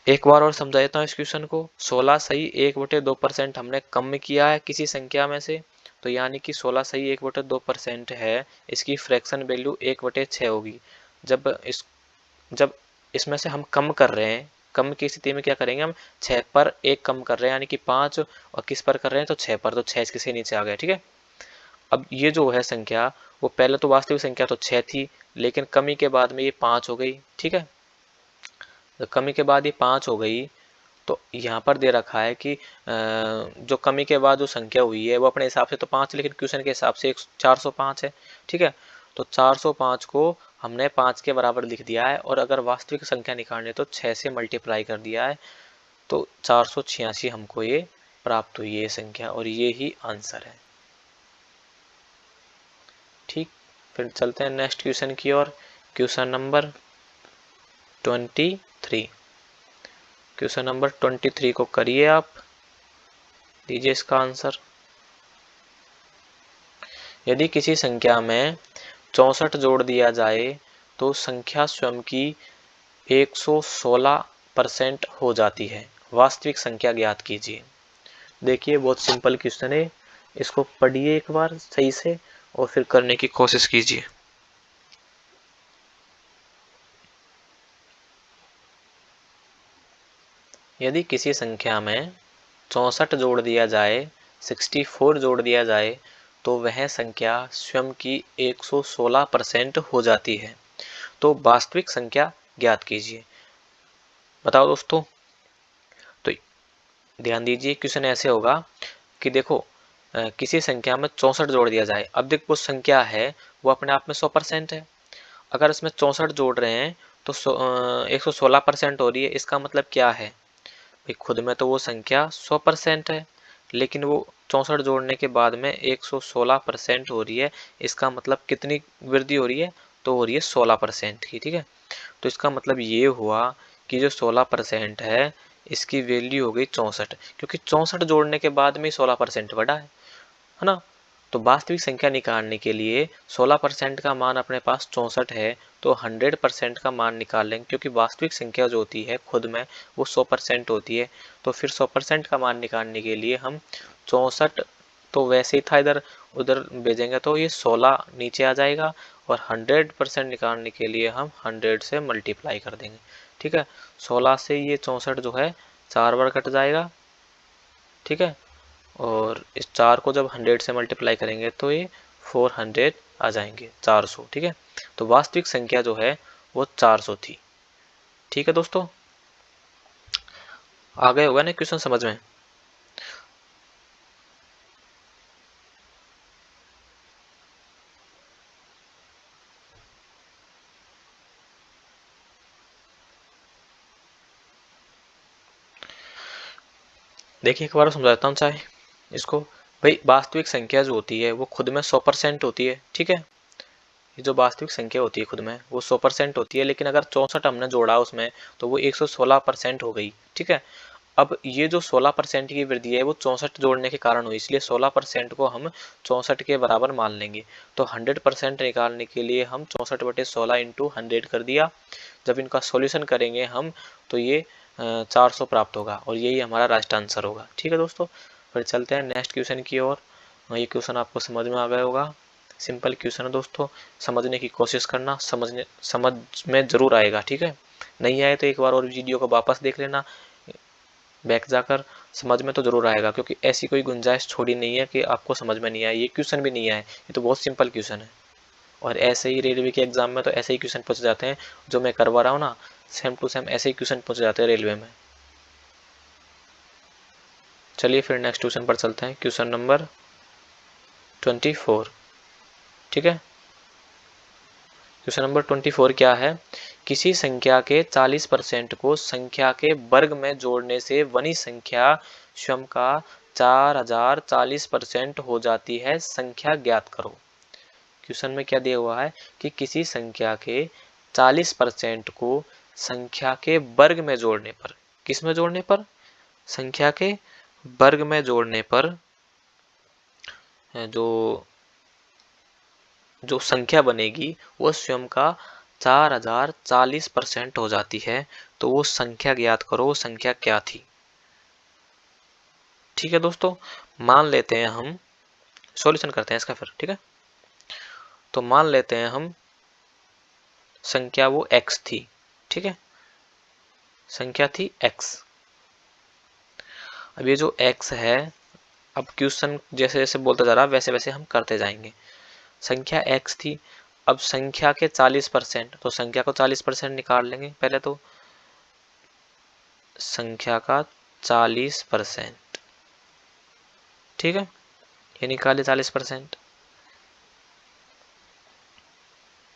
A: एक बार और समझा देता हूँ इस क्वेश्चन को। 16 सही 1/2% हमने कम किया है किसी संख्या में से, तो यानी कि 16 सही 1/2% है, इसकी फ्रैक्शन वैल्यू 1/6 होगी। जब इसमें से हम कम कर रहे हैं, कम की स्थिति में क्या करेंगे हम? 6 पर 1 कम कर रहे हैं यानी कि 5, और किस पर कर रहे हैं? तो 6 पर, तो 6 इसके से नीचे आ गया। ठीक है, अब ये जो है संख्या, वो पहले तो वास्तविक संख्या तो 6 थी, लेकिन कमी के बाद में ये 5 हो गई। ठीक है, तो कमी के बाद ये 5 हो गई, तो यहाँ पर दे रखा है कि जो कमी के बाद जो संख्या हुई है वो अपने हिसाब से तो 5, लेकिन क्वेश्चन के हिसाब से 405 है। ठीक है, तो 405 को हमने 5 के बराबर लिख दिया है, और अगर वास्तविक संख्या निकालनी है तो 6 से मल्टीप्लाई कर दिया है, तो 486 हमको ये प्राप्त हुई है ये संख्या, और ये ही आंसर है। ठीक, फिर चलते हैं नेक्स्ट क्वेश्चन की ओर। Question number 23। क्वेश्चन नंबर 23 को करिए आप, दीजिए इसका आंसर। यदि किसी संख्या में 64 जोड़ दिया जाए तो संख्या स्वयं की 116% हो जाती है। वास्तविक संख्या ज्ञात कीजिए। देखिए बहुत सिंपल क्वेश्चन है, इसको पढ़िए एक बार सही से और फिर करने की कोशिश कीजिए। यदि किसी संख्या में 64 जोड़ दिया जाए, 64 जोड़ दिया जाए, तो वह संख्या स्वयं की 116% हो जाती है। तो वास्तविक संख्या ज्ञात कीजिए। बताओ दोस्तों। तो ध्यान दीजिए, क्वेश्चन ऐसे होगा कि देखो किसी संख्या में 64 जोड़ दिया जाए। अब देखो वो संख्या है वो अपने आप में 100% है। अगर इसमें 64 जोड़ रहे हैं तो 116% हो रही है। इसका मतलब क्या है भाई? खुद में तो वो संख्या 100% है, लेकिन वो 64 जोड़ने के बाद में 116% हो रही है। इसका मतलब कितनी वृद्धि हो रही है? तो हो रही है 16% की। ठीक है, तो इसका मतलब ये हुआ कि जो 16% है इसकी वैल्यू हो गई 64, क्योंकि 64 जोड़ने के बाद में 16% बढ़ा है ना। तो वास्तविक संख्या निकालने के लिए 16% का मान अपने पास 64 है, तो 100% का मान निकाल लेंगे, क्योंकि वास्तविक संख्या जो होती है खुद में वो 100% होती है। तो फिर 100% का मान निकालने के लिए हम 64 तो वैसे ही था इधर उधर भेजेंगे तो ये 16 नीचे आ जाएगा, और 100% निकालने के लिए हम 100 से मल्टीप्लाई कर देंगे। ठीक है, 16 से ये 64 जो है 4 बार कट जाएगा। ठीक है, और इस 4 को जब 100 से मल्टीप्लाई करेंगे तो ये 400 आ जाएंगे, 400। ठीक है, तो वास्तविक संख्या जो है वो 400 थी। ठीक है दोस्तों, आ गए होगा ना क्वेश्चन समझ में। देखिए एक बार समझाता हूँ चाहे इसको। भाई वास्तविक संख्या जो होती है वो खुद में 100% होती है। ठीक है, ये जो वास्तविक संख्या होती है खुद में वो 100% होती है, लेकिन अगर 64 हमने जोड़ा उसमें तो वो 116% हो गई। ठीक है, अब ये जो 16% की वृद्धि है वो 64 जोड़ने के कारण हुई, इसलिए 16% को हम 64 के बराबर मान लेंगे। तो 100% निकालने के लिए हम 64/16 इंटू 100 कर दिया। जब इनका सॉल्यूशन करेंगे हम तो ये 400 प्राप्त होगा और यही हमारा लास्ट आंसर होगा। ठीक है दोस्तों, फिर चलते हैं नेक्स्ट क्वेश्चन की ओर। ये क्वेश्चन आपको समझ में आ गया होगा, सिंपल क्वेश्चन है दोस्तों, समझने की कोशिश करना, समझ में जरूर आएगा। ठीक है, नहीं आए तो एक बार और वीडियो को वापस देख लेना, बैक जाकर समझ में तो जरूर आएगा, क्योंकि ऐसी कोई गुंजाइश छोड़ी नहीं है कि आपको समझ में नहीं आए। ये क्वेश्चन भी नहीं आए, ये तो बहुत सिंपल क्वेश्चन है। और ऐसे ही रेलवे के एग्जाम में तो ऐसे ही क्वेश्चन पूछे जाते हैं, जो मैं करवा रहा हूँ ना, सेम टू सेम ऐसे ही क्वेश्चन पूछे जाते हैं रेलवे में। चलिए फिर नेक्स्ट क्वेश्चन पर चलते हैं, क्वेश्चन नंबर 24। ठीक है, क्वेश्चन नंबर 24 क्या है, किसी संख्या के 40% को संख्या के वर्ग में जोड़ने से वही संख्या स्वयं का 4040% हो जाती है, संख्या ज्ञात करो। क्वेश्चन में क्या दिया हुआ है कि किसी संख्या के 40% को संख्या के वर्ग में जोड़ने पर, किस में जोड़ने पर, संख्या के वर्ग में जोड़ने पर जो जो संख्या बनेगी वो स्वयं का 4040% हो जाती है। तो वो संख्या ज्ञात करो, वो संख्या क्या थी। ठीक है दोस्तों, मान लेते हैं हम, सॉल्यूशन करते हैं इसका फिर। ठीक है, तो मान लेते हैं हम संख्या वो x थी। ठीक है, संख्या थी x। अब ये जो x है, अब क्वेश्चन जैसे जैसे बोलता जा रहा है वैसे वैसे हम करते जाएंगे। संख्या x थी, अब संख्या के 40%, तो संख्या को 40% निकाल लेंगे पहले तो, संख्या का 40%। ठीक है, ये निकाले 40%,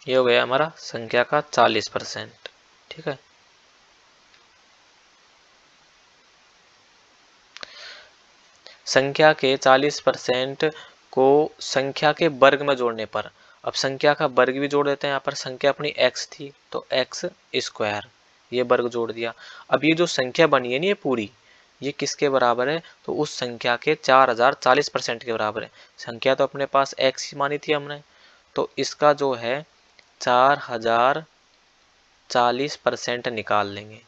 A: ये हो गया हमारा संख्या का 40%। ठीक है, संख्या के 40% को संख्या के वर्ग में जोड़ने पर, अब संख्या का वर्ग भी जोड़ देते हैं। यहाँ पर संख्या अपनी x थी तो x स्क्वायर, ये वर्ग जोड़ दिया। अब ये जो संख्या बनी है ना ये पूरी, ये किसके बराबर है, तो उस संख्या के 4040% के बराबर है। संख्या तो अपने पास x ही मानी थी हमने, तो इसका जो है 4040% निकाल लेंगे।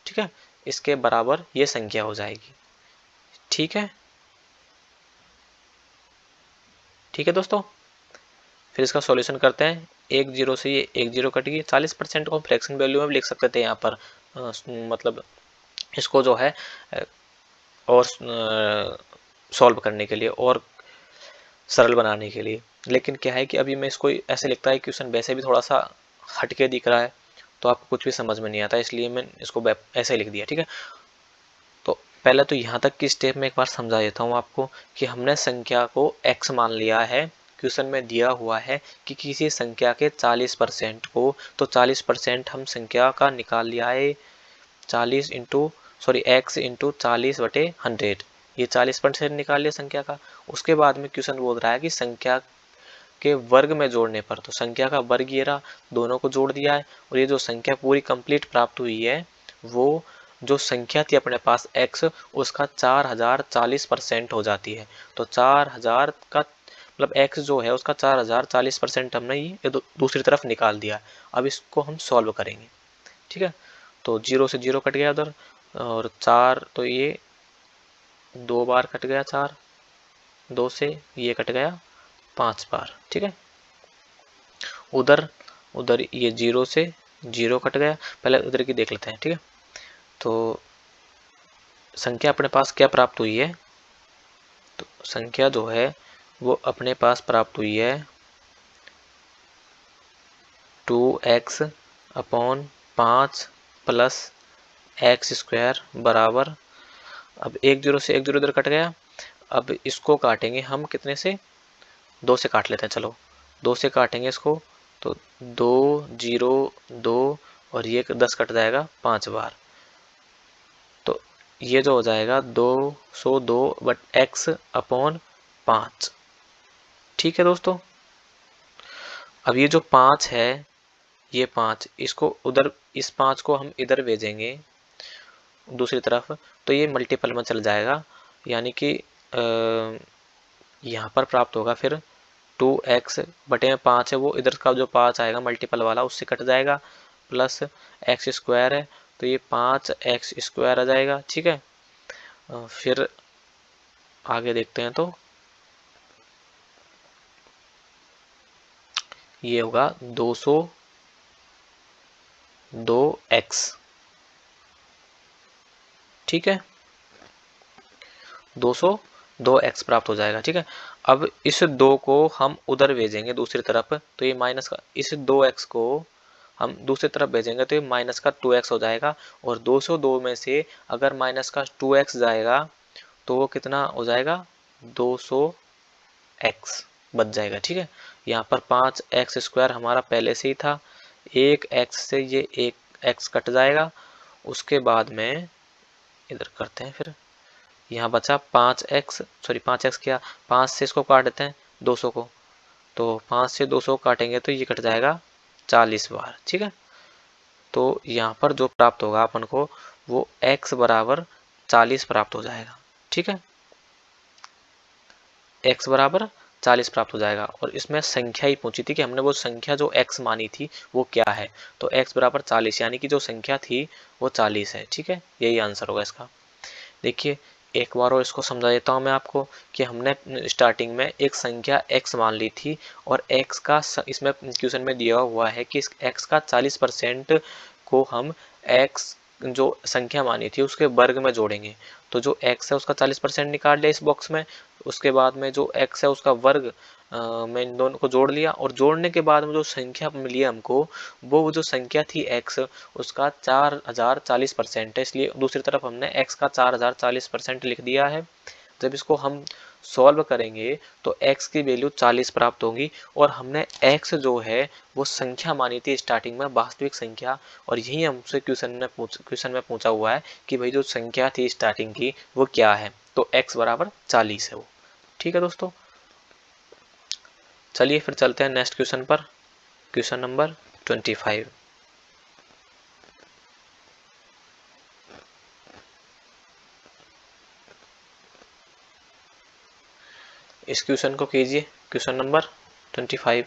A: ठीक है, इसके बराबर ये संख्या हो जाएगी। ठीक है, ठीक है दोस्तों, फिर इसका सॉल्यूशन करते हैं। एक जीरो से ये एक जीरो कट गई, 40% को हम फ्रैक्शन वैल्यू में भी लिख सकते थे यहाँ पर, मतलब इसको जो है और सॉल्व करने के लिए और सरल बनाने के लिए। लेकिन क्या है कि अभी मैं इसको ऐसे लिखता है, क्वेश्चन वैसे भी थोड़ा सा हटके दिख रहा है तो आपको कुछ भी समझ में नहीं आता, इसलिए मैं इसको ऐसे लिख दिया। ठीक है, तो पहले तो यहाँ तक की स्टेप में एक बार समझा देता हूँ आपको कि हमने संख्या को x मान लिया है। क्वेश्चन में दिया हुआ है कि किसी संख्या के 40% को, तो 40% हम संख्या का निकाल लिया है, 40 इंटू सॉरी x इंटू 40/100, ये 40% निकाल लिया संख्या का। उसके बाद में क्वेश्चन बोल रहा है कि संख्या के वर्ग में जोड़ने पर, तो संख्या का वर्ग ये रहा, दोनों को जोड़ दिया है और ये जो संख्या पूरी कंप्लीट प्राप्त हुई है वो जो संख्या थी अपने पास x, उसका 4040% हो जाती है। तो 4000 का मतलब x जो है उसका 4040% हमने ये दूसरी तरफ निकाल दिया। अब इसको हम सॉल्व करेंगे। ठीक है, तो जीरो से जीरो कट गया उधर, और 4 तो ये 2 बार कट गया, 4 2 से ये कट गया 5 बार। ठीक है, उधर उधर ये 0 से 0 कट गया, पहले उधर की देख लेते हैं। ठीक है, तो संख्या अपने पास क्या प्राप्त हुई है, संख्या जो है वो अपने पास प्राप्त हुई है 2x upon 5 plus x square बराबर, अब एक जीरो से एक जीरो इधर कट गया। अब इसको काटेंगे हम कितने से, 2 से काट लेते हैं, चलो 2 से काटेंगे इसको, तो 2 0 2 और ये 10 कट जाएगा 5 बार, तो ये जो हो जाएगा 202 बट एक्स अपॉन 5। ठीक है दोस्तों, अब ये जो 5 है, ये 5 इसको उधर, इस 5 को हम इधर भेजेंगे दूसरी तरफ, तो ये मल्टीपल में चल जाएगा, यानी कि यहाँ पर प्राप्त होगा फिर 2x बटे में 5 है, वो इधर का जो 5 आएगा मल्टीपल वाला उससे कट जाएगा, प्लस एक्स स्क्वायर है तो ये 5x स्क्वायर आ जाएगा। ठीक है, फिर आगे देखते हैं, तो ये होगा 202x। ठीक है, 202x प्राप्त हो जाएगा। ठीक है, अब इस 2 को हम उधर भेजेंगे दूसरी तरफ, तो ये माइनस का, इस 2x को हम दूसरी तरफ भेजेंगे तो ये माइनस का 2x हो जाएगा, और 202 में से अगर माइनस का 2x जाएगा तो वो कितना हो जाएगा, 200x बच जाएगा। ठीक है, यहाँ पर 5x स्क्वायर हमारा पहले से ही था, एक x से ये एक x कट जाएगा, उसके बाद में इधर करते हैं, फिर यहाँ बचा 5x, सॉरी 5x क्या, 5 से इसको काट देते हैं 200 को, तो 5 से 200 काटेंगे तो ये कट जाएगा 40 बार। ठीक है, तो यहाँ पर जो प्राप्त होगा अपन को वो x बराबर 40 प्राप्त हो जाएगा। ठीक है, x बराबर 40 प्राप्त हो जाएगा, और इसमें संख्या ही पूछी थी कि हमने वो संख्या जो x मानी थी वो क्या है, तो x बराबर 40, यानी कि जो संख्या थी वो 40 है। ठीक है, यही आंसर होगा इसका। देखिए एक बार और इसको समझा देता हूँ मैं आपको, कि हमने स्टार्टिंग में एक संख्या x मान ली थी, और x का इसमें क्वेश्चन में दिया हुआ है कि इस x का 40% को हम x जो संख्या मानी थी उसके वर्ग में जोड़ेंगे, तो जो x है उसका 40% निकाल लिया इस बॉक्स में, उसके बाद में जो x है उसका वर्ग में इन दोनों को जोड़ लिया, और जोड़ने के बाद में जो संख्या मिली हमको, वो जो संख्या थी x उसका 4040% है, इसलिए दूसरी तरफ हमने x का 4040% लिख दिया है। जब इसको हम सॉल्व करेंगे तो x की वैल्यू 40 प्राप्त होगी, और हमने x जो है वो संख्या मानी थी स्टार्टिंग में, वास्तविक संख्या, और यही हमसे क्वेश्चन में पूछा हुआ है कि भाई जो संख्या थी स्टार्टिंग की वो क्या है, तो x बराबर 40 है वो। ठीक है दोस्तों, चलिए फिर चलते हैं नेक्स्ट क्वेश्चन पर, क्वेश्चन नंबर 25। इस क्वेश्चन को कीजिए, question number 25।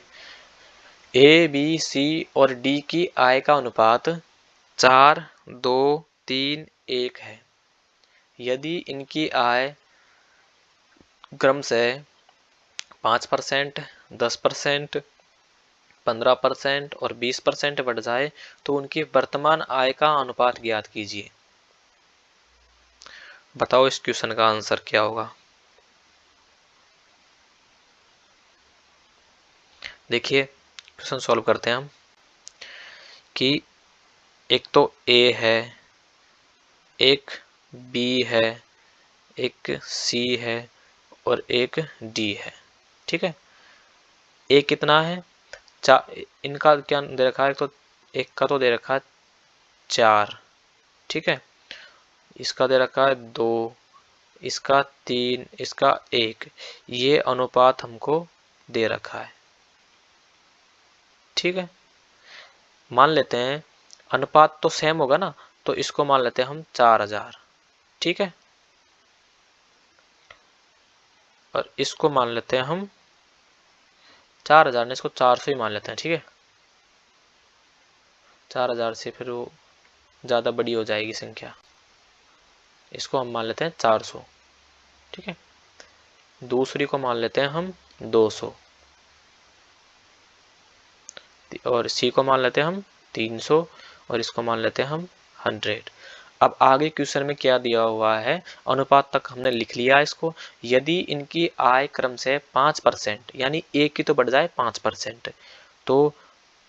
A: A B C और डी की आय का अनुपात 4 2 3 1 है। यदि इनकी आय क्रमशः 5%, 10%, 15% और 20% बढ़ जाए तो उनकी वर्तमान आय का अनुपात ज्ञात कीजिए। बताओ इस क्वेश्चन का आंसर क्या होगा। देखिए क्वेश्चन सॉल्व करते हैं हम, कि एक तो ए है, एक बी है, एक सी है और एक डी है। ठीक है, ए कितना है, इनका क्या दे रखा है, तो एक का तो दे रखा है 4, ठीक है, इसका दे रखा है 2, इसका 3, इसका 1, ये अनुपात हमको दे रखा है। ठीक है, मान लेते हैं अनुपात तो सेम होगा ना, तो इसको मान लेते हैं हम 4000। ठीक है, और इसको मान लेते हैं हम 4000 ने इसको 400 ही मान लेते हैं। ठीक है, 4000 से फिर वो ज़्यादा बड़ी हो जाएगी संख्या, इसको हम मान लेते हैं 400। ठीक है, दूसरी को मान लेते हैं हम 200, और सी को मान लेते हैं हम 300, और इसको मान लेते हैं हम 100। अब आगे क्वेश्चन में क्या दिया हुआ है, अनुपात तक हमने लिख लिया इसको। यदि इनकी आय क्रम से 5%, यानी एक की तो बढ़ जाए 5%, तो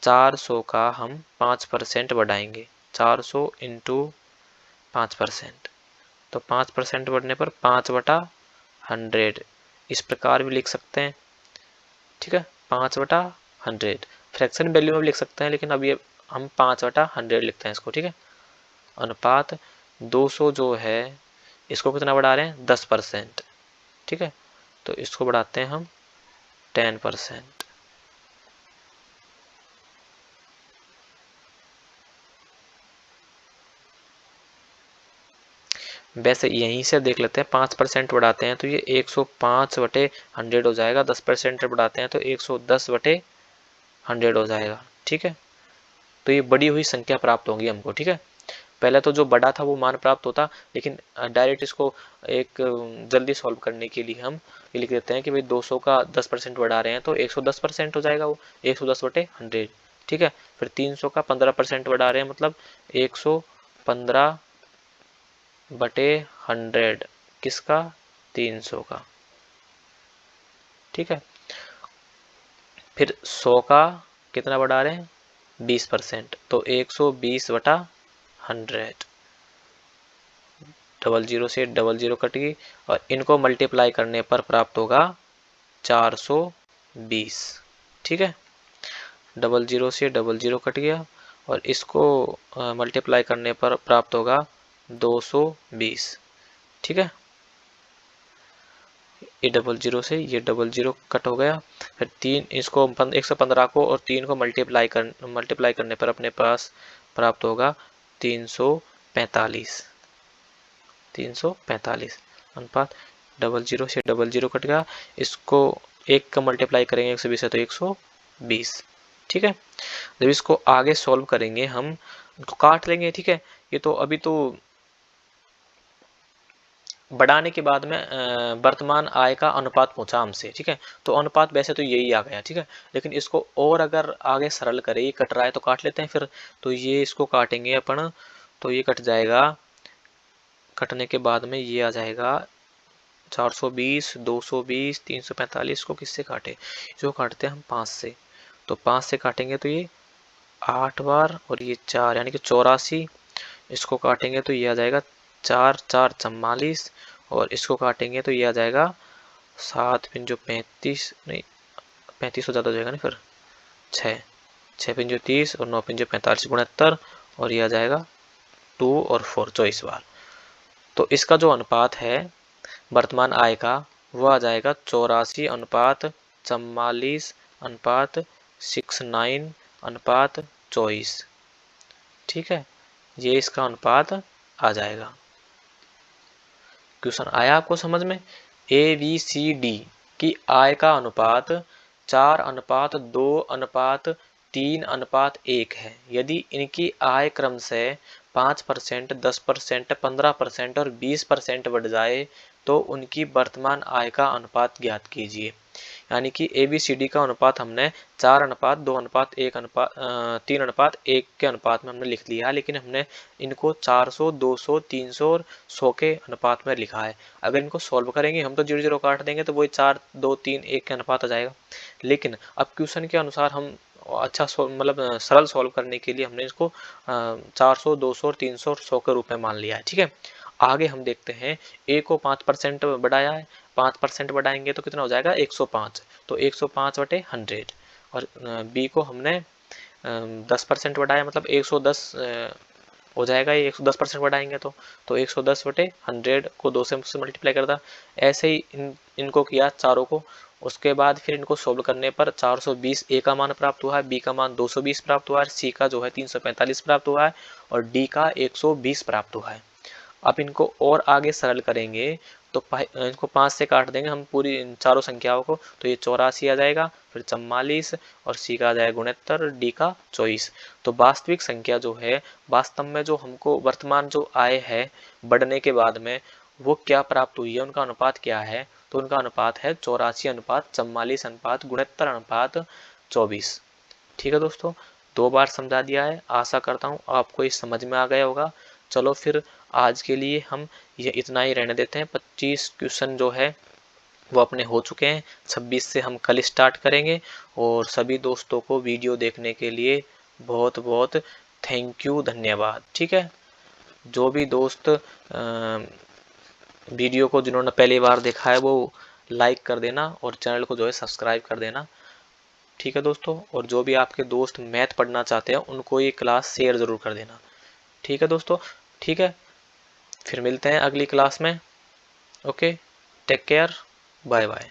A: 400 का हम 5% बढ़ाएंगे। 400 इंटू 5%, तो 5% बढ़ने पर 5/100, इस प्रकार भी लिख सकते हैं। ठीक है, 5/100 फ्रैक्शन वैल्यू में भी लिख सकते हैं, लेकिन अब ये हम 5/100 लिखते हैं इसको। ठीक है, अनुपात 200 जो है इसको कितना बढ़ा रहे हैं, 10%। ठीक है, तो इसको बढ़ाते हैं हम 10%। वैसे यहीं से देख लेते हैं, 5% बढ़ाते हैं तो ये 105/100 हो जाएगा। 10% बढ़ाते हैं तो 110/100 हो जाएगा। ठीक है, तो ये बढ़ी हुई संख्या प्राप्त होगी हमको। ठीक है, पहले तो जो बड़ा था वो मान प्राप्त होता, लेकिन डायरेक्ट इसको एक जल्दी सॉल्व करने के लिए हम ये लिख देते हैं कि भाई 200 का 10% बढ़ा रहे हैं तो 110% हो जाएगा वो, 110/100। ठीक है, फिर 300 का 15% बढ़ा रहे हैं, मतलब 115/100, किसका, 300 का। ठीक है, फिर 100 का कितना बढ़ा रहे हैं, 20%, तो 120/100। 00 से 00 कट गई, और इनको मल्टीप्लाई करने पर प्राप्त होगा 420। ठीक है, 00 से 00 कट गया, और इसको मल्टीप्लाई करने पर प्राप्त होगा 220। ठीक है, ये 00 से ये 00 कट हो गया, फिर 3 इसको 115 को और 3 को मल्टीप्लाई करने पर अपने पास प्राप्त होगा 345। 345 अनुपात 00 से 00 कट गया, इसको एक का मल्टीप्लाई करेंगे 120 से तो 120। ठीक है, जब इसको आगे सॉल्व करेंगे हम तो काट लेंगे। ठीक है, ये तो अभी तो बढ़ाने के बाद में वर्तमान आय का अनुपात पूछा हमसे। ठीक है, तो अनुपात वैसे तो यही आ गया। ठीक है, लेकिन इसको और अगर आगे सरल करें, ये कट रहा है तो काट लेते हैं फिर। तो ये इसको काटेंगे अपन, तो ये कट जाएगा, कटने के बाद में ये आ जाएगा 420, 220, 345 को किससे काटे, जो काटते हैं हम 5 से, तो 5 से काटेंगे तो ये 8 बार और ये 4, यानी कि 84। इसको काटेंगे तो ये आ जाएगा 4 4 44, और इसको काटेंगे तो ये आ जाएगा 7 पिंजो 35, नहीं 35 हो ज़्यादा हो जाएगा ना, फिर 6 6 पिंजो 30 और 9 पिंजो 45 69, और ये आ जाएगा 2 और 4 24 बार। तो इसका जो अनुपात है वर्तमान आय का, वो आ जाएगा 84/44/69/24। ठीक है, ये इसका अनुपात आ जाएगा। क्वेश्चन आया आपको समझ में। ABCD की आय का अनुपात 4:2:3:1 है। यदि इनकी आय क्रम से 5%, 10%, 15% और 20% बढ़ जाए तो उनकी वर्तमान आय का अनुपात ज्ञात कीजिए। यानी कि ABCD का अनुपात हमने 4:2:1:3:1 के अनुपात में हमने लिख लिया है, लेकिन हमने इनको 400, 200, 300 और 100 के अनुपात में लिखा है। अगर इनको सॉल्व करेंगे हम तो 0 0 काट देंगे तो वही 4 2 3 1 के अनुपात आ जाएगा। लेकिन अब क्वेश्चन के अनुसार हम अच्छा मतलब सरल सॉल्व करने के लिए हमने इसको 400, 200, 300 और 100 के रूप में मान लिया है। ठीक है, आगे हम देखते हैं, ए को 5% बढ़ाया है, 5% बढ़ाएंगे तो कितना हो जाएगा 105, तो 105/100, और बी को हमने 10% बढ़ाया, मतलब 110 हो जाएगा, ये 110% बढ़ाएंगे तो 110/100 को 2 से मल्टीप्लाई करता। ऐसे ही इनको किया चारों को। उसके बाद फिर इनको सोल्व करने पर 420 ए का मान प्राप्त हुआ है, बी का मान 220 प्राप्त हुआ है, सी का जो है 345 प्राप्त हुआ है, और डी का 120 प्राप्त हुआ है। अब इनको और आगे सरल करेंगे तो इनको 5 से काट देंगे हम पूरी चारों संख्याओं को, तो ये 84 आ जाएगा, फिर 44, और सी का आ जाएगा 69, डी का 24। तो वास्तविक संख्या जो है, वास्तव में जो हमको वर्तमान जो आय है बढ़ने के बाद में वो क्या प्राप्त हुई है, उनका अनुपात क्या है, तो उनका अनुपात है 84:44:24। ठीक है दोस्तों, 2 बार समझा दिया है। आशा करता हूँ आपको ये समझ में आ गया होगा। चलो फिर आज के लिए हम ये इतना ही रहने देते हैं। 25 क्वेश्चन जो है वो अपने हो चुके हैं, 26 से हम कल स्टार्ट करेंगे। और सभी दोस्तों को वीडियो देखने के लिए बहुत बहुत थैंक यू, धन्यवाद। ठीक है, जो भी दोस्त वीडियो को जिन्होंने पहली बार देखा है वो लाइक कर देना और चैनल को जो है सब्सक्राइब कर देना। ठीक है दोस्तों, और जो भी आपके दोस्त मैथ पढ़ना चाहते हैं उनको ये क्लास शेयर ज़रूर कर देना। ठीक है दोस्तों, ठीक है, फिर मिलते हैं अगली क्लास में। Okay, take care, bye bye.